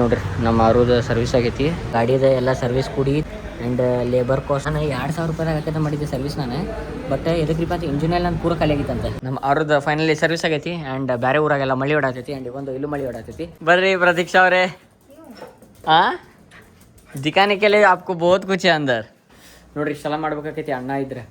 ನೋಡ್ರಿ ನಮ್ಮ ಆರೋದ ಸರ್ವಿಸ್ ಆಗೈತಿ. ಗಾಡಿದ ಎಲ್ಲ ಸರ್ವಿಸ್ ಕೂಡಿ ಆ್ಯಂಡ್ ಲೇಬರ್ ಕಾಸ್ಟ್ ನಾನು 2,000 ರೂಪಾಯಿ ಹಾಕಿ ಮಾಡಿದ್ದೆ ಸರ್ವಿಸ್ ನಾನು. ಬಟ್ ಎದಕ್ರಿಪ್ಪ ಅಂತ ಇಂಜಿನಿಯರ್ ನಾನು ಪೂರ ಖಾಲಿ ಆಗಿತ್ತಂತೆ. ನಮ್ಮ ಆರೋದ ಫೈನಲಿ ಸರ್ವಿಸ್ ಆಗೈತಿ ಆ್ಯಂಡ್ ಬೇರೆ ಊರಾಗೆಲ್ಲ ಮಳಿ ಹೊಡಾತೈತಿ ಆ್ಯಂಡ್ ಒಂದು ಇಲ್ಲೂ ಮಳಿ ಹೊಡಾತೈತಿ. ಬರ್ರಿ ಪ್ರತೀಕ್ಷಾ ಅವರೇ. ದಿಕ್ಕಾನೆ ಕೆಲೆ ಆಪ್ಕೋ ಬಹುತ್ ಕುಚ್ ಹೈ ಅಂದರ್. ನೋಡ್ರಿ ಇಷ್ಟೆಲ್ಲ ಮಾಡ್ಬೇಕಾಕೈತಿ ಅಣ್ಣ ಇದ್ರೆ.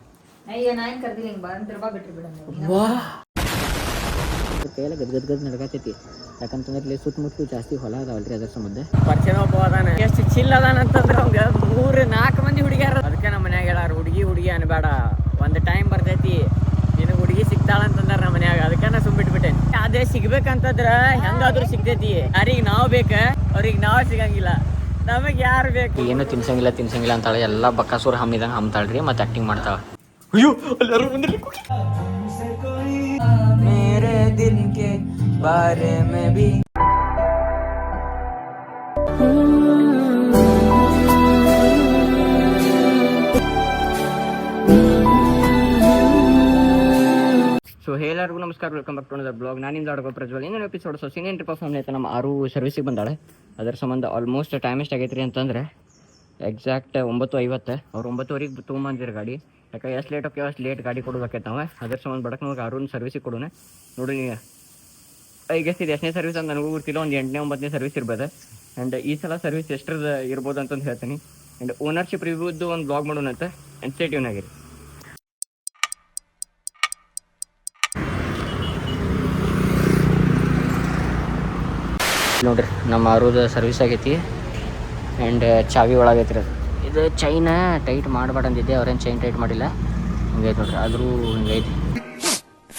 ಕೈಯೆಲ್ಲ ಗದ್ ನಡ್ಕತೈತಿ. ಯಾಕಂತಂದ್ರೆ ಇಲ್ಲಿ ಸುತ್ತಮುತ್ತಲು ಜಾಸ್ತಿ ಹೊಲ ಅದಾವಲ್ರಿ, ಅದ್ರ ಸಂಬಂಧ ಪರಿಚಯ ಒಬ್ಬ ಅದಾನ. ಎಷ್ಟು ಚಿಲ್ ಅದಾನ ಅಂತಂದ್ರೆ ಅವಂಗ 3-4 ಮಂದಿ ಹುಡುಗಿಯಾರ. ಅದಕ್ಕೆ ನಮ್ಮ ಮನ್ಯಾಗ ಹೇಳಾರ ಹುಡುಗಿ ಅನ್ಬೇಡ, ಒಂದು ಟೈಮ್ ಬರ್ತೈತಿ ನಿನಗೆ ಹುಡುಗಿ ಸಿಗ್ತಾಳ ಅಂತಂದ್ರ ನಮ್ಮ ಮನ್ಯಾಗ. ಅದಕ್ಕೆ ನಾ ಸುಮ್ಬಿಟ್ಬಿಟ್ಟೆ. ಅದೇ ಸಿಗ್ಬೇಕಂತಂದ್ರ ಹೆಂಗಾದ್ರೂ ಸಿಗ್ತೈತಿ. ಯಾರಿಗೆ ನಾವು ಬೇಕ ಅವ್ರಿಗೆ ನಾವು ಸಿಗಂಗಿಲ್ಲ, ನಮಗೆ ಯಾರು ಬೇಕು. ಏನು ತಿನ್ಸಂಗಿಲ್ಲ ಅಂತಾಳೆ. ಎಲ್ಲ ಬಕ್ಕಾಸೂರ್ ಹಮ್ಮಿದಂಗೆ ಹಮ್ತಾಳ್ರಿ, ಮತ್ತೆ ಆಕ್ಟಿಂಗ್ ಮಾಡ್ತಾಳ. ಅಯ್ಯೋ ಎಲ್ಲರೂ ಬಂದ್ರಿ. ಮೇರೆ ದಿಲ್ ಕೆ ಬಾರೆ ಮೇ ಭಿ ಸೊ ಎಲ್ಲರಿಗೂ ನಮಸ್ಕಾರ, welcome back to the blog. ನಾನು ನಿಮ್ದು ಆಡ್ಕೋ ಪ್ರಜ್ವಲ್. ಇನ್ನೊಂದು episode. So senior trip of family ಆಯ್ತು. ನಮ್ಮ ಆರು ಸರ್ವಿಸಿಗೆ ಬಂದಾಳೆ. ಅದರ ಸಂಬಂಧ ಆಲ್ಮೋಸ್ಟ್ ಟೈಮ್ ಎಷ್ಟು ಆಗೈತೆ ರೀ ಅಂತಂದರೆ ಎಕ್ಸಾಕ್ಟ್ 9:50. ಅವ್ರು 9:00ವರೆಗೆ ತೊಗೊಂಬಂದಿರ ಗಾಡಿ. ಯಾಕೆ ಎಷ್ಟು ಲೇಟ್ ಹೋಗ್ಯಾವ ಅಷ್ಟು ಲೇಟ್ ಗಾಡಿ ಕೊಡಬೇಕೈತೆ ನಾವು. ಅದ್ರ ಸಂಬಂಧ ಬಡಕ್ಕೆ ನಮಗೆ ಆರು ಸರ್ವಿಸಿಗೆ ಕೊಡೋಣ. ನೋಡಿ ನೀವು ಈಗ ಎಷ್ಟು 10ನೇ ಸರ್ವಿಸ್ ಅಂತ ನನಗೂ ಗೊತ್ತಿಲ್ಲ, ಒಂದು 8ನೇ 9ನೇ ಸರ್ವಿಸ್ ಇರ್ಬೋದು. ಆ್ಯಂಡ್ ಈ ಸಲ ಸರ್ವಿಸ್ ಎಷ್ಟರದ್ದು ಇರ್ಬೋದು ಅಂತಂದು ಹೇಳ್ತೀನಿ. ಆ್ಯಂಡ್ ಓನರ್ಶಿಪ್ ರಿವ್ಯೂದ್ದು ಒಂದು ಬ್ಲಾಗ್ ಮಾಡೋಣ ಅಂತ. ಸ್ಟೇ ಆಗಿರಿ. ನೋಡ್ರಿ ನಮ್ಮ ಆರೋದ ಸರ್ವಿಸ್ ಆಗೈತಿ ಆ್ಯಂಡ್ ಚಾವಿ ಒಳಗೈತಿ. ಇದು ಚೈನ ಟೈಟ್ ಮಾಡಬೇಡ ಅಂದಿದ್ದೆ, ಅವ್ರೇನು ಚೈನ್ ಟೈಟ್ ಮಾಡಿಲ್ಲ. ಹಿಂಗೈತೆ ನೋಡ್ರಿ, ಆದರೂ ಹಿಂಗೈತಿ.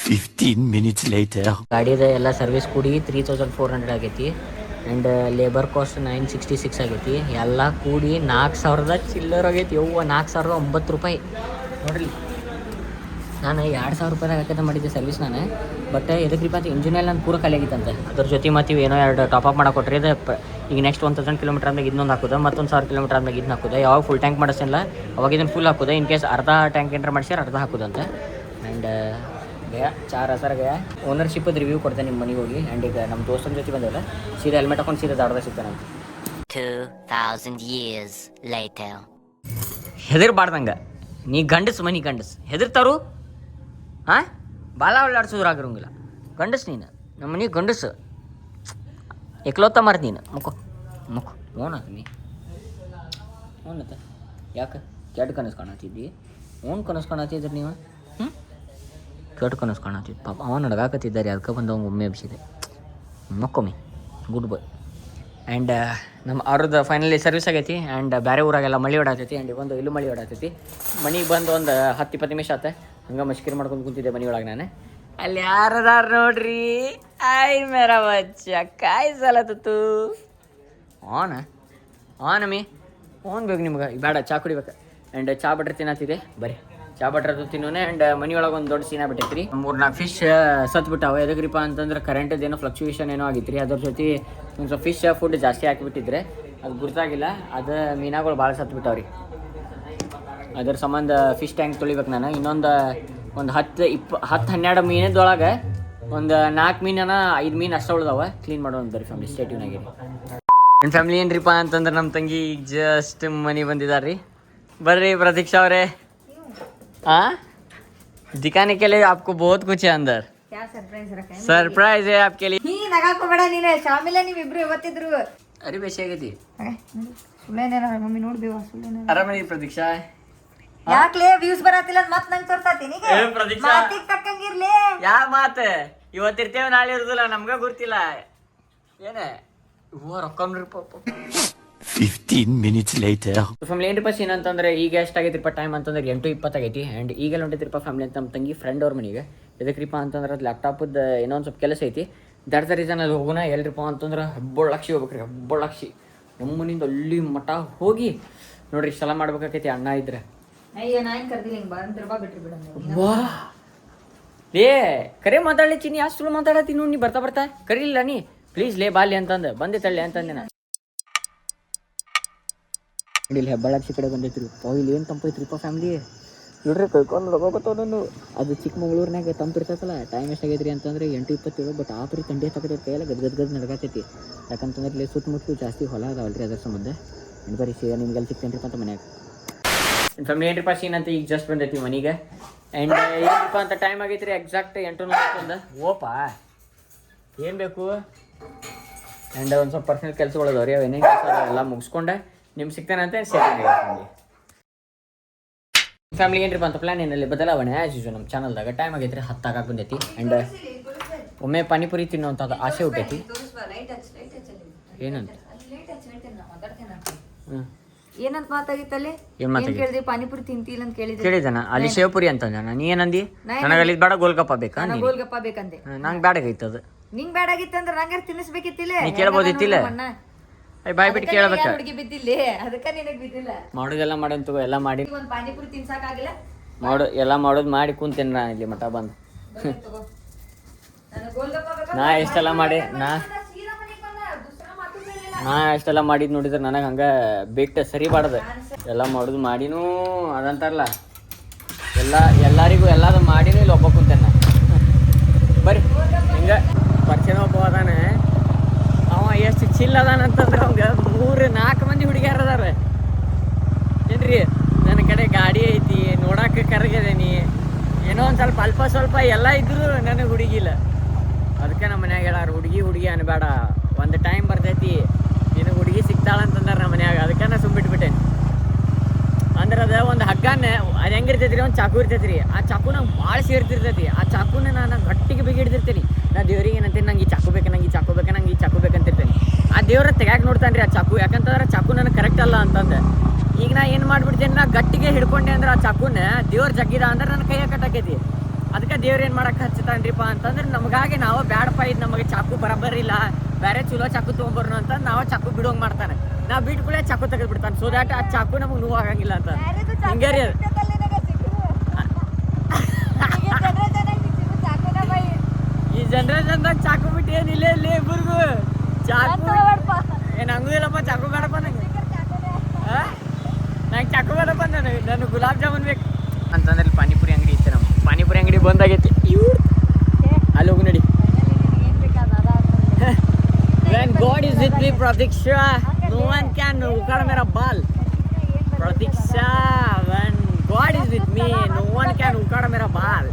15 minutes later. ಗಾಡಿದ ಎಲ್ಲ ಸರ್ವಿಸ್ ಕೂಡಿ 3,400 ಆಗೈತಿ ಆ್ಯಂಡ್ ಲೇಬರ್ ಕಾಸ್ಟ್ 966 ಆಗೈತಿ. ಎಲ್ಲ ಕೂಡಿ 4,000 ಚಿಲ್ಲರ್ ಆಗೈತಿ. 4,009 ರೂಪಾಯಿ ನೋಡ್ರಿ. ನಾನು 2,000 ರೂಪಾಯಿ ಹಾಕಿ ಮಾಡಿದ್ದೆ ಸರ್ವಿಸ್ ನಾನು. ಬಟ್ ಎದಕ್ರಿಪ್ಪ ಅಂತ ಇಂಜಿನಿಯರ್ ನಾನು ಪೂರ ಖಾಲಿ ಆಗಿತ್ತಂತೆ. ಅದ್ರ ಜೊತೆ ಮತ್ತು ಏನೋ 2 ಟಾಪಪ್ ಮಾಡಕ್ಕೆ ಕೊಟ್ಟರೆ ಇದು ಈಗ ನೆಕ್ಸ್ಟ್ 1,000 ಕಿಲೋಮೀಟರ್ ಆದ್ಮೇಲೆ ಇದನ್ನೊಂದು ಹಾಕೋದು, ಮತ್ತೊಂದು 1,000 ಕಿಲೋಮೀಟರ್ ಆದ್ಮೇಲೆ ಇದನ್ನ ಹಾಕೋದು. ಯಾವಾಗ ಫುಲ್ ಟ್ಯಾಂಕ್ ಮಾಡಿಸಿಲ್ಲ ಅವಾಗ ಇದನ್ನು ಫುಲ್ ಹಾಕೋದು. ಇನ್ ಕೇಸ್ ಅರ್ಧ ಟ್ಯಾಂಕ್ ಏನಾರ ಮಾಡಿಸ್ಯಾರ ಅರ್ಧ ಹಾಕೋದಂತೆ. ಆ್ಯಂಡ್ ಗಯಾ 4 ಹಸರ ಗಯಾ. ಓನರ್ಶಿಪ್ಪದ ರಿವ್ಯೂ ಕೊಡ್ತೇನೆ ನಿಮ್ಮ ಮನೆಗೆ ಹೋಗಿ. ಆ್ಯಂಡ್ ಈಗ ನಮ್ಮ ದೋಸ್ತನ ಜೊತೆ ಬಂದವಲ್ಲ, ಸೀದಾ ಹೆಲ್ಮೆಟ್ ಹಾಕೊಂಡು ಸೀದಾ ದಾಡ್ದ ಸಿಗ್ತಾನಂತ. 2,000 years later. ಹೆದರ್ಬಾರ್ದಂಗೆ ನೀ ಗಂಡಸು, ಮನೆ ಗಂಡಸು ಹೆದರ್ತಾರು. ಹಾಂ ಬಾಲ ಹೊಳ್ಳಾಡ್ಸೋದ್ರಾಗಿರೋಂಗಿಲ್ಲ. ಗಂಡಸು ನೀನು, ನಮ್ಮ ಮನೆ ಗಂಡಸು. ಎಕ್ಲೋತ್ತ ಮಾರ್ದು ನೀನು. ಮುಖ ಓನತ್ ಯಾಕೆ ಕೆಟ್ಟ ಕನಸು ಕಾಣತ್ತಿದ್ದಿ? ಕನಸು ಕಾಣತ್ತಿದ್ರಿ ನೀವು. ಕೆಟ್ಟ ಕನಸು ಕಾಣತ್ತಿದ್ದು ಪಾಪ ಅವನು ನಡ್ಗಾಕತ್ತಿದ್ದಾರೆ. ಅದಕ್ಕೆ ಬಂದು ಅವ್ನು ಒಮ್ಮೆ ಎಬ್ಸಿದೆ. ಮಕ್ಕೊಮ್ಮೆ ಗುಡ್ ಬಾಯ್. ಆ್ಯಂಡ್ ನಮ್ಮ ಆರೋದ ಫೈನಲಿ ಸರ್ವಿಸ್ ಆಗೈತಿ ಆ್ಯಂಡ್ ಬೇರೆ ಊರಾಗೆಲ್ಲ ಮಳಿ ಹೊಡಾತೈತಿ ಆ್ಯಂಡ್ ಒಂದು ಇಲ್ಲೂ ಮಳಿ ಹೊಡಾತೈತಿ. ಮನೆಗೆ ಬಂದು ಒಂದು 10-20 ನಿಮಿಷ ಆತ. ಹಂಗೆ ಮಶ್ಕರಿ ಮಾಡ್ಕೊಂಡು ಕುಂತಿದ್ದೆ ಮನೆಯೊಳಗೆ ನಾನು. ಅಲ್ಲಿ ಯಾರದಾರ ನೋಡ್ರಿ. ಆಯ್ ಮೇರ ಬಚ್ಚ ಕಾಯಿ ಸಲತ್ತು ಆನಮಿ ಬೇಕು ನಿಮ್ಗೆ. ಬೇಡ ಚಾ ಕುಡಿಬೇಕು. ಆ್ಯಂಡ್ ಚಾ ಬಟ್ರ್ ತಿನ್ನತ್ತಿದೆ. ಬರ್ರಿ ಚಾ ಬಟ್ರದ್ದು ತಿನ್ನೋನೆ. ಆ್ಯಂಡ್ ಮನೆಯೊಳಗೆ ಒಂದು ದೊಡ್ಡ ಸೀನಾ ಬಿಟ್ಟೈತ್ರಿ. 3-4 ಫಿಶ್ ಸತ್ಬಿಟ್ಟಾವೆ. ಎದಕ್ರಿಪ್ಪ ಅಂತಂದ್ರೆ ಕರೆಂಟದ್ದು ಏನೋ ಫ್ಲಕ್ಚುಯೇಷನ್ ಏನೋ ಆಗಿತ್ತು ರೀ. ಅದ್ರ ಜೊತೆ ಒಂದು ಸ್ವಲ್ಪ ಫಿಶ್ ಫುಡ್ ಜಾಸ್ತಿ ಹಾಕಿಬಿಟ್ಟಿದ್ರೆ ಅದು ಗುರ್ತಾಗಿಲ್ಲ. ಅದು ಮೀನುಗಳು ಭಾಳ ಸತ್ಬಿಟ್ಟಾವ್ರಿ. ಅದ್ರ ಸಂಬಂಧ ಫಿಶ್ ಟ್ಯಾಂಕ್ ತೊಳಿಬೇಕು ನಾನು. ಇನ್ನೊಂದು 10-12 ಮೀನದೊಳಗೆ ಒಂದು 4 ಮೀನನ 5 ಮೀನು ಅಷ್ಟೇ ಉಳ್ದಾವ. ಕ್ಲೀನ್ ಮಾಡೋಣ ಬರ್ರಿ ಫ್ಯಾಮಿಲಿ. ಸ್ಟೇ ಟ್ಯೂನ್ ಆಗಿರಿ. ನನ್ನ ಫ್ಯಾಮಿಲಿ ಏನ್ರಿಪ್ಪ ಅಂತಂದ್ರೆ ನಮ್ಮ ತಂಗಿ ಈಗ ಜಸ್ಟ್ ಮನೆ ಬಂದಿದ್ದಾರೆ ರೀ. ಬರ್ರಿ प्रतीक्षा ಅವರೇ. दिखाने के लिए आपको बहुत कुछ है अंदर. क्या सरप्राइज रखा है? सरप्राइज है आपके लिए. ನೀ ನಗಾಕೋಬೇಡ ನೀನೆ. ಶಾಮಿಲ ನೀವು ಇಬ್ರು ಇವತ್ತಿದ್ರು. ಅರಿ ಬೇಷ ಆಗೈತಿ. ಸುಳ್ಳೇನೇನ ಮಮ್ಮಿ ನೋಡ್ಬೇವ ಸುಳ್ಳೇನೇನ. ಆರಾಮದಿ ಪ್ರತೀಕ್ಷಾ? ಯಾಕ್ಲೇ ವ್ಯೂಸ್ ಬರತ್ತಿಲ್ಲ ಅಂತ ಮತ್ತೆ ನಂಗೆ ತೋರ್ಸಾತಿ ನೀಗೆ? ಪ್ರತೀಕ್ಷಾ ಮಾತಿಗೆ ತಕ್ಕಂಗಿರ್ಲಿ. ಯಾ ಮಾತು ಇವತ್ತಿರ್ತೇವೆ ನಾಳೆ ಇರುದಿಲ್ಲ, ನಮ್ಗೆ ಗೊತ್ತಿಲ್ಲ ಏನೇ. ರೊಕ್ಕ 15 minutes later. ಫ್ಯಾಮಿಲಿ ಏನ್ರಿಪ್ಪ ಸೀನ್ ಅಂತಂದ್ರೆ ಈಗ ಎಷ್ಟಾಗೈತಿಪ್ಪ ಟೈಮ್ ಅಂತಂದ್ರೆ 8:20 ಆಗೈತಿ. ಆ್ಯಂಡ್ ಈಗೆಲ್ಲ ಹೊಂಟೈತ್ರಿಪ್ಪ ಫ್ಯಾಮಿಲಿ ಅಂತ ನಮ್ಮ ತಂಗಿ ಫ್ರೆಂಡ್ ಅವ್ರ ಮನೆಗೆ. ಎದಕ್ರಿಪ್ಪ ಅಂತಂದ್ರೆ ಅದು ಲ್ಯಾಪ್ಟಾಪದ್ದು ಏನೋ ಒಂದು ಸ್ವಲ್ಪ ಕೆಲಸ ಐತಿ. ದಟ್ ದ ರೀಸನ್ ಅಲ್ಲಿ ಹೋಗೋಣ. ಎಲ್ರಿಪ್ಪ ಅಂತಂದ್ರೆ ಹೆಬ್ಬೊಳ್ಳಾಕ್ಷಿ ಹೋಗ್ಬೇಕ್ರಿ. ಹೆಬ್ಬೊಳ್ಳಾಕ್ಷಿ ನಮ್ಮ ಮನೆಯಿಂದ ಅಲ್ಲಿ ಮಠ ಹೋಗಿ ನೋಡ್ರಿ ಇಷ್ಟೆಲ್ಲ ಮಾಡ್ಬೇಕಾಕೈತಿ ಅಣ್ಣ ಇದ್ರೆ. ಅಯ್ಯೋ ನಾ ಏನು ಕರ್ದಿಲ್ಲ ಹಿಂಗೆ ಬಾ ಬಿಟ್ರಿ ಬಿಡ. ವಾ ಲೇ ಕರೆ ಮಾತಾಡಲಿ ಚಿನ್ನಿ. ಅಷ್ಟು ಸುಳ್ಳು ಮಾತಾಡತ್ತೀನಿ ನೋಡಿ. ನೀ ಬರ್ತಾ ಕರೀಲಿಲ್ಲ ನೀ ಪ್ಲೀಸ್ ಲೇ ಬಾಲಿ ಅಂತಂದು ಬಂದೆ ತಳ್ಳಿ ಅಂತಂದೆ ನಾನು. ಇಲ್ಲಿ ಹೆಬ್ಬಾಳಾಕ್ಷಿ ಕಡೆ ಬಂದೈತ್ರಿ. ಇಲ್ಲಿ ಏನು ತಂಪೈತ್ರಿಪ್ಪ ಫ್ಯಾಮಿಲಿ. ನೋಡ್ರಿ ಕೈಕೊಂಡು ಹೋಗೋತಾವ ನಾನು. ಅದು ಚಿಕ್ಕಮಗಳೂರಿನಾಗ ತಂಪು ಇರ್ತೈತಲ್ಲ, ಟೈಮ್ ಎಷ್ಟಾಗೈತ್ರಿ ಅಂತಂದ್ರೆ 8:27. ಬಟ್ ಆಪ್ರಿ ತಂಡಿ ಎಷ್ಟಾಗೈತೆ ಕೈಯಲ್ಲಿ ಗದ್ ನಡ್ಗಾತೈತಿ. ಯಾಕಂತಂದ್ರೆ ಇಲ್ಲಿ ಸುತ್ತಮುತ್ತಲು ಜಾಸ್ತಿ ಹೊಲ ಅದಾವಲ್ರಿ, ಅದ್ರ ಸಂಬಂಧ. ಬರೀ ನಿಮ್ಗೆಲ್ಲಿ ಸಿಗ್ತೇನ್ರಿಪ್ಪ ಅಂತ ಮನ್ಯಾಗ ಫ್ಯಾಮಿಲಿ ಏನ್ರಿಪ್ಪ ಸೀನ್ ಅಂತ ಈಗ ಜಸ್ಟ್ ಬಂದೈತಿ ಮನೆಗೆ. ಆ್ಯಂಡ್ ಏನಪ್ಪ ಅಂತ ಟೈಮ್ ಆಗೈತ್ರಿ ಎಕ್ಸಾಕ್ಟ್ 8:41. ಓಪಾ ಏನು ಬೇಕು. ಆ್ಯಂಡ್ ಒಂದು ಸ್ವಲ್ಪ ಪರ್ಸನಲ್ ಕೆಲಸಗಳು ಅದಾವ್ರಿ, ಅವೇನೇನು ಕೆಲಸ ಎಲ್ಲ ಮುಗಿಸ್ಕೊಂಡೆ ನಿಮ್ಗೆ ಸಿಗ್ತಾನೆ ಅಂತ ಸೆಕೆಂಡ್ ಫ್ಯಾಮಿಲಿ ಏನ್ರಿಪ್ಪ ಅಂತ ಪ್ಲಾನ್ ಏನಲ್ಲಿ ಬದಲಾವಣೆ ಆ್ಯಸ್ ಯೂಶುವಲ್ ನಮ್ಮ ಚಾನಲ್ದಾಗ. ಟೈಮ್ ಆಗೈತ್ರಿ 10 ಆಗಾಕ ಬಂದೈತಿ. ಆ್ಯಂಡ್ ಒಮ್ಮೆ ಪಾನಿಪುರಿ ತಿನ್ನೋಂಥದ್ದು ಆಸೆ ಹುಟ್ಟೈತಿ. ಏನಂತ ಏನಂತ ಮಾತಾಗಿತ್ತಲ್ಲಿ? ಏನ್ ಮಾತಾಗಿ ಕೇಳಿದ್ರಿ? ಪಾನಿಪುರಿ ತಿಂತಿಲ್ಲ ಅಂತ ಕೇಳಿದಾನ. ಅಲ್ಲಿ ಸೇವಪುರಿ ಅಂತಂದ. ನೀ ಏನಂದಿ? ನನಗೆ ಅಲ್ಲಿ ಬೇಡ ಗೋಲ್ಗಪ್ಪ ಬೇಕಾ? ಗೋಲ್ಗಪ್ಪ ಬೇಕಂದೆ. ನಂಗೆ ಬೇಡಾಗೈತದು. ನಿಂಗ್ ಬೇಡಾಗಿತ್ತಂದ್ರ ನಂಗಾರ ತಿನ್ನಿಸ್ಬೇಕಿತ್ತಿಲ್ಲ. ನೀ ಕೇಳ್ಬೋದಿತ್ತಿಲ್ಲ, ಬಾಯ್ ಬಿಟ್ಟು ಕೇಳ್ಬೇಕ. ಹುಡುಗಿ ಬಿದ್ದಿಲ್ಲ, ಅದಕ್ಕ ನಿನಗ್ ಬಿದ್ದಿಲ್ಲ. ಮಾಡೋದೆಲ್ಲ ಮಾಡಂತ ಎಲ್ಲ ಮಾಡಿ ಒಂದ್ ಪಾನಿಪುರಿ ತಿನ್ಸಾಕಾಗಿಲ್ಲ. ಎಲ್ಲ ಮಾಡೋದು ಮಾಡಿ ಕುಂತೇನೆ ನಾ ಇಲ್ಲಿ ಮಠ ಬಂದು. ನಾ ಎಷ್ಟೆಲ್ಲ ಮಾಡಿ ಎಷ್ಟೆಲ್ಲ ಮಾಡಿದ್ ನೋಡಿದ್ರೆ ನನಗೆ ಹಂಗೆ ಬಿಟ್ಟು ಸರಿ ಬಾಡ್ದು. ಎಲ್ಲ ಮಾಡೋದು ಮಾಡಿನೂ ಅದಂತಾರಲ್ಲ, ಎಲ್ಲರಿಗೂ ಎಲ್ಲಾದ್ರು ಮಾಡಿನೂ ಇಲ್ಲಿ ಒಬ್ಬ ಕುಂತೇನೆ ನಾ. ಬರ್ರಿ ಹಿಂಗೆ ಪರಿಚಯ ಒಬ್ಬ ಅದಾನೆ. ಅವ ಎಷ್ಟು ಚಿಲ್ ಅದಾನಂತಂದ್ರೆ ಅವಂಗೆ 3-4 ಮಂದಿ ಹುಡುಗಿಯರು ಅದಾರ ಏನ್ರಿ. ನನ್ನ ಕಡೆ ಗಾಡಿ ಐತಿ, ನೋಡಕ್ಕೆ ಕರಗಿದೇನಿ, ಏನೋ ಒಂದು ಸ್ವಲ್ಪ ಎಲ್ಲ ಇದ್ರು ನನಗೆ ಹುಡುಗಿಲ್ಲ. ಅದಕ್ಕೆ ನಮ್ಮ ಮನ್ಯಾಗ ಹೇಳಾರ, ಹುಡುಗಿ ಅನ್ಬೇಡ, ಒಂದು ಟೈಮ್ ಬರ್ತೈತಿ ನಿನಗೆ ಹುಡುಗಿ ಸಿಗ್ತಾಳಂತಂದಾರ ನಮ್ಮ ಮನ್ಯಾಗ. ಅದಕ್ಕೆ ನಾ ಸುಮ್ಬಿಟ್ಬಿಟ್ಟೇನಿ. ಅಂದ್ರೆ ಅದು ಒಂದು ಹಗ್ಗನೇ ಅದು ಹೆಂಗಿರ್ತೈತಿ ರೀ, ಒಂದು ಚಾಕು ಇರ್ತೈತಿ ರೀ. ಆ ಚಾಕು ನಂಗೆ ಭಾಳ ಸೇರ್ತಿರ್ತೈತಿ. ಆ ಚಾಕುನ ನಾನು ಗಟ್ಟಿಗೆ ಬಿಗಿಡ್ತಿರ್ತೀನಿ. ನಾ ದೇವ್ರಿಗೆ ಏನಂತೀನಿ, ನಂಗೆ ಈ ಚಾಕು ಬೇಕು, ನಂಗೆ ಈ ಚಾಕು ಬೇಕು, ನಂಗೆ ಈ ಚಾಕು ಬೇಕಂತಿರ್ತೀನಿ. ಆ ದೇವ್ರ ತೆಗ್ಯಾಕೆ ನೋಡ್ತಾನೆ ರೀ ಆ ಚಾಕು. ಯಾಕಂತಂದ್ರೆ ಚಾಕು ನನಗೆ ಕರೆಕ್ಟ್ ಅಲ್ಲ ಅಂತಂದೆ. ಈಗ ನಾ ಏನು ಮಾಡ್ಬಿಡ್ತೇನೆ, ನಾ ಗಟ್ಟಿಗೆ ಹಿಡ್ಕೊಂಡೆ ಅಂದ್ರೆ ಆ ಚಾಕುನ ದೇವ್ರ ಜಗ್ಗಿದ ಅಂದ್ರೆ ನನ್ನ ಕೈಯಾಗ ಕಟ್ಟಾಕೈತಿ. ಅದಕ್ಕೆ ದೇವ್ರು ಏನು ಮಾಡಕ್ಕೆ ಹಚ್ತಾನ್ರಿಪ್ಪ ಅಂತಂದ್ರೆ ನಮಗಾಗಿ ನಾವು ಬ್ಯಾಡಪ್ಪ, ಇದು ನಮಗೆ ಚಾಕು ಬರಬರಿಲ್ಲ, ಬೇರೆ ಚಲೋ ಚಾಕು ತೊಗೊಂಬರ್ನು ಅಂತ ನಾವು ಚಾಕು ಬಿಡೋಂಗೆ ಮಾಡ್ತಾನೆ. ನಾವು ಬಿಟ್ಬಿಡೇ ಚಾಕು ತೆಗೆದು ಬಿಡ್ತಾನೆ. ಸೊ ದ್ಯಾಟ್ ಆ ಚಾಕು ನಮಗೆ ನೋವು ಆಗಂಗಿಲ್ಲ ಅಂತ. ಹಿಂಗೆ ರೀ ಈ ಜನರೇಷನ್ದಾಗ ಚಾಕು ಬಿಟ್ಟು ಏನಿಲ್ಲ ಇಲ್ಲಿ ಇಬ್ಬರಿಗೂ. ಚಾಕು ಏನು ಹಂಗೂ ಇಲ್ಲಪ್ಪ, ಚಾಕು ಬೇಡಪ್ಪ ನಂಗೆ. ನಂಗೆ ಚಾಕು ಬೇಡಪ್ಪ, ನನಗೆ ಗುಲಾಬ್ ಜಾಮೂನ್ ಬೇಕು ಅಂತಂದ್ರೆ ಪಾನಿಪುರಿ ಅಂಗಡಿ ಇತ್ತು. ನಮ್ಮ ಪಾನಿಪುರಿ ಅಂಗಡಿ ಬಂದಾಗೈತಿ. ಅಲ್ಲಿ ಹೋಗಿ ನಡಿ. When God is with me, Pratiksha, no one can ukad mera bal. Pratiksha, when God is with me, no one can ukad mera bal.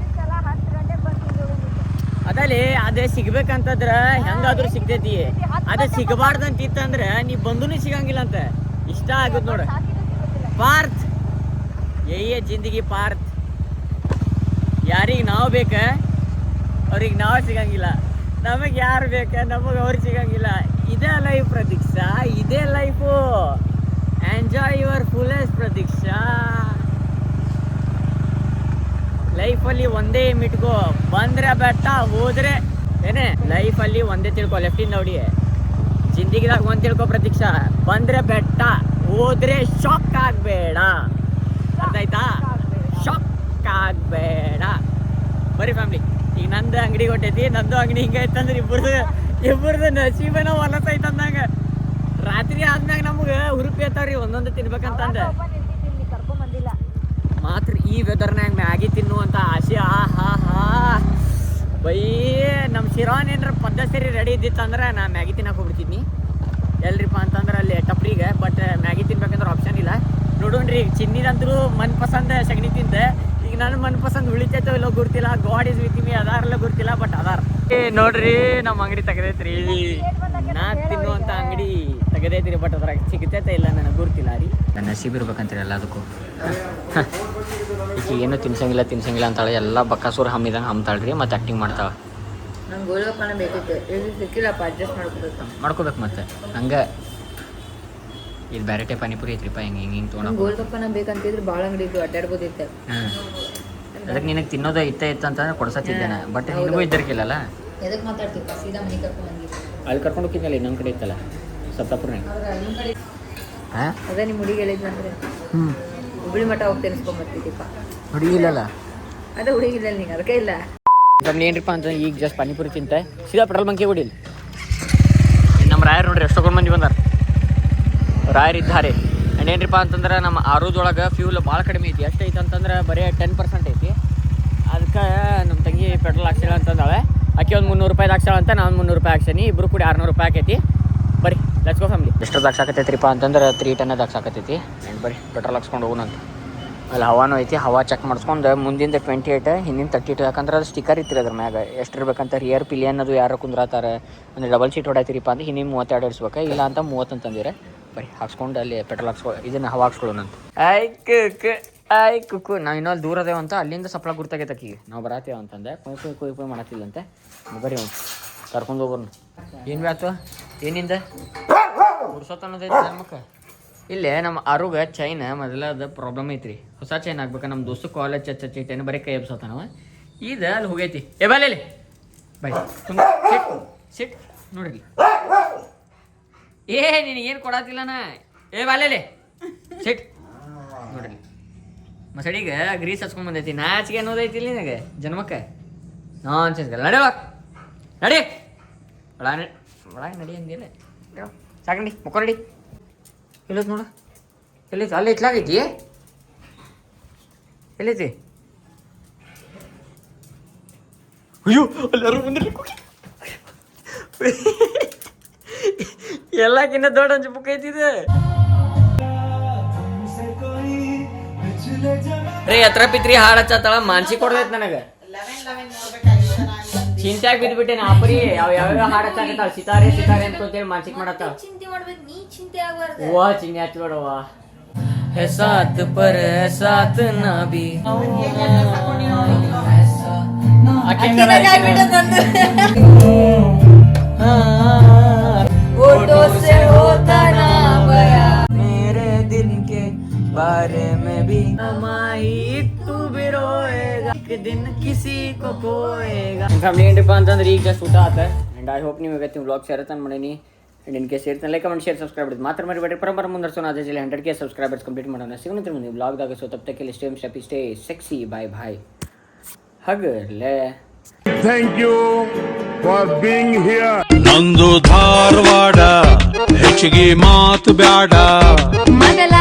ಅದಲ್ಲಿ ಅದೇ ಸಿಗ್ಬೇಕಂತಂದ್ರೆ ಹೆಂಗಾದ್ರೂ ಸಿಗ್ತೈತಿ. ಅದೇ ಸಿಗಬಾರ್ದಂತಿತ್ತಂದ್ರೆ ನೀ ಬಂದೂ ಸಿಗಂಗಿಲ್ಲ ಅಂತ. ಇಷ್ಟ ಆಗುತ್ತೆ ನೋಡು. ಪಾರ್ಥ ಏ ಜಿಂದಗಿ ಪಾರ್ಥ. ಯಾರಿಗೆ ನಾವು ಬೇಕ ಅವ್ರಿಗೆ ನಾವು ಸಿಗಂಗಿಲ್ಲ, ನಮಗೆ ಯಾರು ಬೇಕ ನಮಗೆ ಅವ್ರು ಸಿಗಂಗಿಲ್ಲ. ಇದೇ ಲೈಫ್ ಪ್ರತೀಕ್ಷಾ, ಇದೇ life. Enjoy your fullest Pratiksha. ಲೈಫಲ್ಲಿ ಒಂದೇ ಮಿಟ್ಕೋ, ಬಂದ್ರೆ ಬೆಟ್ಟ ಹೋದ್ರೆ ಏನೇ. ಲೈಫಲ್ಲಿ ಒಂದೇ ತಿಳ್ಕೊ, ಲೆಫ್ಟಿಂದ ನೋಡಿ. ಜಿಂದಗಿದಾಗ ಒಂದು ತಿಳ್ಕೊ ಪ್ರತೀಕ್ಷಾ, ಬಂದ್ರೆ ಬೆಟ್ಟ, ಹೋದ್ರೆ ಶಾಕ್ ಆಗಬೇಡ. ಅರ್ಥ ಆಯ್ತಾ? ಶಾಕ್ ಆಗಬೇಡ. ಬರೀ ಫ್ಯಾಮಿಲಿ, ಈಗ ನಂದು ಅಂಗಡಿಗೆ ಹೊಟ್ಟೈತಿ. ನಂದು ಅಂಗಡಿ ಹಿಂಗೆ ಐತಂದ್ರೆ ಇಬ್ಬರದು ನಸೀಬನ ಹೊಲಸ ಐತಂದಂಗ. ರಾತ್ರಿ ಆದ್ಮ್ಯಾಗ ನಮ್ಗೆ ಹುರುಪಿ ಐತಾವ್ರಿ ಒಂದೊಂದು ತಿನ್ಬೇಕಂತಂದ. ಮಾತ್ರ ಈ ವೆದರ್ನಾಗ ಮ್ಯಾಗಿ ತಿನ್ನುವಂಥ ಆಸೆ. ಬೈ ನಮ್ಮ ಶಿರಾನ್ ಏನಾರ ಪದ್ಧತಿ ರೆಡಿ ಇದ್ದಿತ್ತಂದ್ರೆ ನಾ ಮ್ಯಾಗಿ ತಿನ್ನಕ್ಕೆ ಹೋಗ್ಬಿಡ್ತಿದ್ನಿ ಎಲ್ರಿಪ್ಪ ಅಂತಂದ್ರೆ ಅಲ್ಲಿ ಟಪ್ರಿಗೆ. ಬಟ್ ಮ್ಯಾಗಿ ತಿನ್ಬೇಕಂದ್ರೆ ಆಪ್ಷನ್ ಇಲ್ಲ. ನೋಡೋಣ್ರಿ, ಚಿನ್ನಿದಂತರೂ ಮನ್ ಪಸಂದ ಸಗಣಿ ತಿಂತೆ. ಈಗ ನನ್ನ ಮನ್ ಪಸಂದ್ ಉಳಿತೈತೋ ಇಲ್ಲೋ ಗೊತ್ತಿಲ್ಲ. ಗಾಡ್ ಇಸ್ ವಿತ್ ಮೀ ಅದಾರಲ್ಲ ಗೊತ್ತಿಲ್ಲ, ಬಟ್ ಅದಾರ. ನೋಡ್ರಿ ನಮ್ಮ ಅಂಗಡಿ ತೆಗೆದೈತ್ರಿ. ನಾ ತಿನ್ನುವಂಥ ಅಂಗಡಿ ತೆಗೆದೈತ್ರಿ, ಬಟ್ ಅದ್ರಾಗ ಸಿಗ್ತೈತೆ ಇಲ್ಲ ನನಗೆ ಗೊತ್ತಿಲ್ಲ ರೀ. ನನ್ನ ನಸೀಬ್ ಇರ್ಬೇಕಂತೀರಿ ಎಲ್ಲದಕ್ಕೂ. ಈಗ ಏನು ತಿನ್ಸಂಗಿಲ್ಲ ಅಂತಾಳೆ. ಎಲ್ಲ ಬಕ್ಕಾಸೂರು ಹಮ್ಮಿದಂಗೆ ಹಮ್ತಾಳ್ರಿ, ಮತ್ತು ಆ್ಯಕ್ಟಿಂಗ್ ಮಾಡ್ತಾಳೆ. ನಂಗೆ ಗೋಲ್ಗಪ್ಪನ ಬೇಕಿತ್ತು, ಸಿಕ್ಕಿಲ್ಲಪ್ಪ, ಅಡ್ಜಸ್ಟ್ ಮಾಡ್ಕೋಬೇಕು ಮತ್ತೆ. ಹಂಗೆ ಇದು ಬೇರೆ ಟೈಪ್ ಪಾನಿಪುರಿ ಐತ್ರಿಪ್ಪ. ಹಿಂಗೆ ತೊಗೊಂಡು ಗೋಲ್ಗಪ್ಪನ ಬೇಕಂತಿದ್ರೆ ಭಾಳ ಅಂಗಡಿ ಇದ್ದು ಅಡ್ಡಾಡ್ಬೋದಿತ್ತು. ಅದಕ್ಕೆ ನಿನಗೆ ತಿನ್ನೋದು ಇತ್ತಂತಂದ್ರೆ ಕೊಡ್ಸತ್ತಿದ್ದೇನೆ. ಬಟ್ ನಿನಗೂ ಇದ್ದರ್ಕಿಲ್ಲಲ್ಲ. ಎದಕ್ಕೆ ಮಾತಾಡ್ತೀವಿ? ಸೀದಾ ಮನೆ ಕರ್ಕೊಂಡು ಬಂದಿದ್ದೆ. ಅಲ್ಲಿ ಕರ್ಕೊಂಡು ಹೋಗಿದ್ನಲ್ಲ ಇನ್ನೊಂದು ಕಡೆ ಇತ್ತಲ್ಲ, ಸಪ್ತಾಪುರ್ನಾಗ. ಹಾಂ ಅದೇ ನಿಮ್ಮ ಹುಡುಗಿ ಹೇಳಿದ್ನಂದ್ರೆ ಹುಬ್ಳಿ ಮಠ ಹೋಗಿ ತಿನ್ಸ್ಕೊಂಬರ್ತಿದ್ದೀಪ್ಪ. ಹುಡುಗಿ ಇಲ್ಲಲ್ಲ, ಅದೇ ಹುಡುಗಿ ಇಲ್ಲ ನೀನು, ಅದಕ್ಕೆ ಇಲ್ಲ. ನಮ್ಗೆ ಏನ್ರಿಪ್ಪ ಅಂತ ಈಗ ಜಸ್ಟ್ ಪಾನಿಪುರಿ ತಿಂತೆ ಸೀದಾ ಪೆಟ್ರೋಲ್ ಬಂಕಿಗೆ ಹೊಡಿಲಿ. ನಮ್ಮ ರಾಯರು ನೋಡ್ರಿ ಎಷ್ಟು ತಗೊಂಡು ಮಂದಿ ಬಂದಾರ. ರಾಯರಿದ್ದಾರೆ. ಆ್ಯಂಡ್ ಏನ್ರಿಪ್ಪ ಅಂತಂದ್ರೆ ನಮ್ಮ ಆರುದೊಳಗೆ ಫ್ಯೂಲ್ ಭಾಳ ಕಡಿಮೆ ಐತಿ. ಎಷ್ಟು ಐತೆ ಅಂತಂದ್ರೆ ಬರೀ 10% ಐತಿ. ಅದಕ್ಕೆ ನಮ್ಮ ತಂಗಿ ಪೆಟ್ರೋಲ್ ಹಾಕ್ಸಿಲ್ಲ ಅಂತಂದಾಳೆ. ಆಕೆ ಒಂದು 300 ರೂಪಾಯಿ ಹಾಕ್ಸಾಳ ಅಂತ ನಾನು 300 ರೂಪಾಯಿ ಹಾಕ್ಸೀನಿ. ಇಬ್ಬರು ಕೂಡ 600 ರೂಪಾಯಿ ಆಕೈತಿ. ಬರೀ ಲೆಟ್ಸ್ ಗೋ ಫ್ಯಾಮಿಲಿ. ಎಷ್ಟೊತ್ತು ಹಾಕ್ಸಾಕತ್ತೈತ್ರಿಪ್ಪ ಅಂತಂದ್ರೆ 3 ಟನ್ ಹಾಕ್ಸಾಕತ್ತೈತಿ. ಆ್ಯಂಡ್ ಬರೀ ಪೆಟ್ರೋಲ್ ಹಾಕ್ಸ್ಕೊಂಡು ಹೋಗೋಣಂತ. ಅಲ್ಲಿ ಹವಾನು ಐತಿ. ಹವಾ ಚೆಕ್ ಮಾಡಿಸ್ಕೊಂಡು ಮುಂದಿಂದ 28 ಹಿಂದಿನ 32. ಯಾಕಂದ್ರೆ ಅದು ಸ್ಟಿಕ್ಕರ್ ಇತ್ತು ಅದ್ರ ಮ್ಯಾಗ ಎಷ್ಟಿರ್ಬೇಕಂತ ರಿಯರ್ ಪಿಲಿಯನ್ ಅದು ಯಾರು ಕುಂದ್ರಾತಾರೆ ಅಂದರೆ ಡಬಲ್ ಸೀಟ್ ಹೊಡಾಯ್ತಿರಿಪ್ಪ ಅಂತ ಹಿಂದಿನ 32 ಇಡಿಸ್ಬೇಕು. ಇಲ್ಲ ಅಂತ 30 ಅಂತಂದಿರೆ. ಬರೀ ಹಾಕ್ಸ್ಕೊಂಡು ಅಲ್ಲಿ ಪೆಟ್ರೋಲ್ ಇದನ್ನು ಹವಾ ಹಾಕ್ಸ್ಕೊಳ್ಳೋಣಂತ. ಆಯ್ ಕುಕ್ಕು ನಾವು ಇನ್ನೊಂದು ದೂರ ಅದೇವಂತ ಅಲ್ಲಿಂದ ಸಪ್ಲ ಗುರ್ತಾಗೈತೆ ಆಕಿಗೆ ನಾವು ಬರತ್ತೇವೆ ಅಂತಂದೆ. ಕೊಯ್ ಮಾಡತ್ತಿಲ್ಲಂತೆ. ಬರೀ ಅವ್ನು ಕರ್ಕೊಂಡು ಹೋಗೋನು. ಏನು ಬ್ಯಾತು ಏನಿಂದ ಗುಡ್ಸೋತ ಅನ್ನೋದೈತೆ ನಮ್ಮಕ್ಕೆ. ಇಲ್ಲೇ ನಮ್ಮ ಆರುಗ ಚೈನ್ ಮೊದಲದ ಪ್ರಾಬ್ಲಮ್ ಐತ್ರಿ. ಹೊಸ ಚೈನ್ ಆಗ್ಬೇಕು. ನಮ್ಮ ದೋಸ್ತು ಕಾಲೇಜ್ ಚೈನ್ ಬರೀ ಕೈ ಎಬ್ಸೋತಾನವ. ಇದು ಅಲ್ಲಿ ಹೋಗೈತಿ. ಏ ಬಾಲೇಲಿ ಬಾಯ್ ಸಿಟ್ ನೋಡ್ರಿ. ನಿನಗೇನು ಕೊಡತ್ತಿಲ್ಲನ. ಏ ಬಾಲೇಲಿ ಸಿಟ್ ನೋಡ್ರಿ. ಮಸಡಿಗೆ ಗ್ರೀಸ್ ಹಚ್ಕೊಂಡ್ ಬಂದೈತಿ. ನಾಚಿಗೆ ಅನ್ನೋದೈತಿ ಇಲ್ಲಿ ನಿನಗೆ ಜನ್ಮಕ್ಕೆ. ನಾನ್ ಚೇಂಜ್ ನಡಿ ನಡಿ ಒಳಗೆ ನಡಿ ಅಂದಿಲ್ಲ. ಸಾಕಂಡಿ ಮುಕ್ಕೊಂಡಿ. ಎಲ್ಲೈತಿ ನೋಡು. ಎಲ್ಲೈತಿ ಅಲ್ಲಿ ಇತ್ಲಾಗೈತಿ. ಎಲ್ಲೈತಿ ಅಯ್ಯೋ ಎಲ್ಲರೂ ಬಂದಿಲ್ಲ. ಎಲ್ಲಕ್ಕಿನ್ನ ದೊಡ್ಡ ಅಂಚು ಬುಕ್ ಐತಿದೆ ರೀ. ಹತ್ರ ಪಿತ್ರಿ ಹಾಡು ಹಚ್ಚತ್ತಳ ಮಾನ್ಸಿ ಕೊಡ್ದೈತಿ ನನಗೆ. ಚಿಂತ್ಯಾಗ ಬಿದ್ದುಬಿಟ್ಟೆ ನಾ ಪರಿ ಯಾವ ಹಾಡು ಹಚ್ಚಾಕತ್ತಾಳ. ಸಿತಾರೆ ಸಿತಾರೆ ಅಂತೇಳಿ ಮಾನ್ಸಿಕ್ ಮಾಡತ್ತಾಳ. ಚಿಂತೆ ಮಾಡ್ಬೇಕು ನೀ ಚಿಂತೆ ಆಗ್ಬಾರ್ದು. ವಾ ಚಿಂತೆ ಹಚ್ಬೇಡವ. ಸಾತ್ ಪರ ಸಾತ್ ನಾ ಬಿ ಮೇರೆ ದಿಲ್ ಕೆ ಬಾರೆ ಮೇ ಭಿ ತೂ ಭಿ ರೋಯೇಗಾ ದಿನ ಕಿಸಿ ಕೋ ಕೋಯೇಗಾ. ಫ್ಯಾಮಿಲಿ ಏನ್ರಿಪ್ಪ ಅಂತಂದ್ರೆ ಈಗ ಜಸ್ಟ್ ಊಟ ಆತ. ಆ್ಯಂಡ್ ಐ ಹೋಪ್ ನೀವು ಇವತ್ತು ವ್ಲಾಗ್ ಶೇರ್ ತಾನು ಮಾಡೀನಿ. ಆ್ಯಂಡ್ ಇನ್ ಕೇಸ್ ಇರ್ತಾನೆ ಲೈಕ್ ಕಮೆಂಟ್ ಶೇರ್ ಸಬ್ಸ್ಕ್ರೈಬ್ ಮಾಡಿದ್ದು ಮಾತ್ರ ಮರಿಬೇಡಿ. ಪರಂಪರ ಮುಂದರ್ಸೋಣ. ಅದೇ 100K ಸಬ್ಸ್ಕ್ರೈಬರ್ಸ್ ಕಂಪ್ಲೀಟ್ ಮಾಡೋಣ. ಸಿಗೋಣ ಮುಂದೆ ಬ್ಲಾಗ್ದಾಗ. ಸೊ ತಪ್ ತಕ್ಕೆ ಸ್ಟೇ ಸೆಕ್ಸಿ ಬಾಯ್ ಹಗರ್ಲೆ. Thank you for being here. ನಂದು ಧಾರವಾಡ ಹೆಚ್ಚಿಗೆ ಮಾತು ಬ್ಯಾಡ. ಮೊದಲ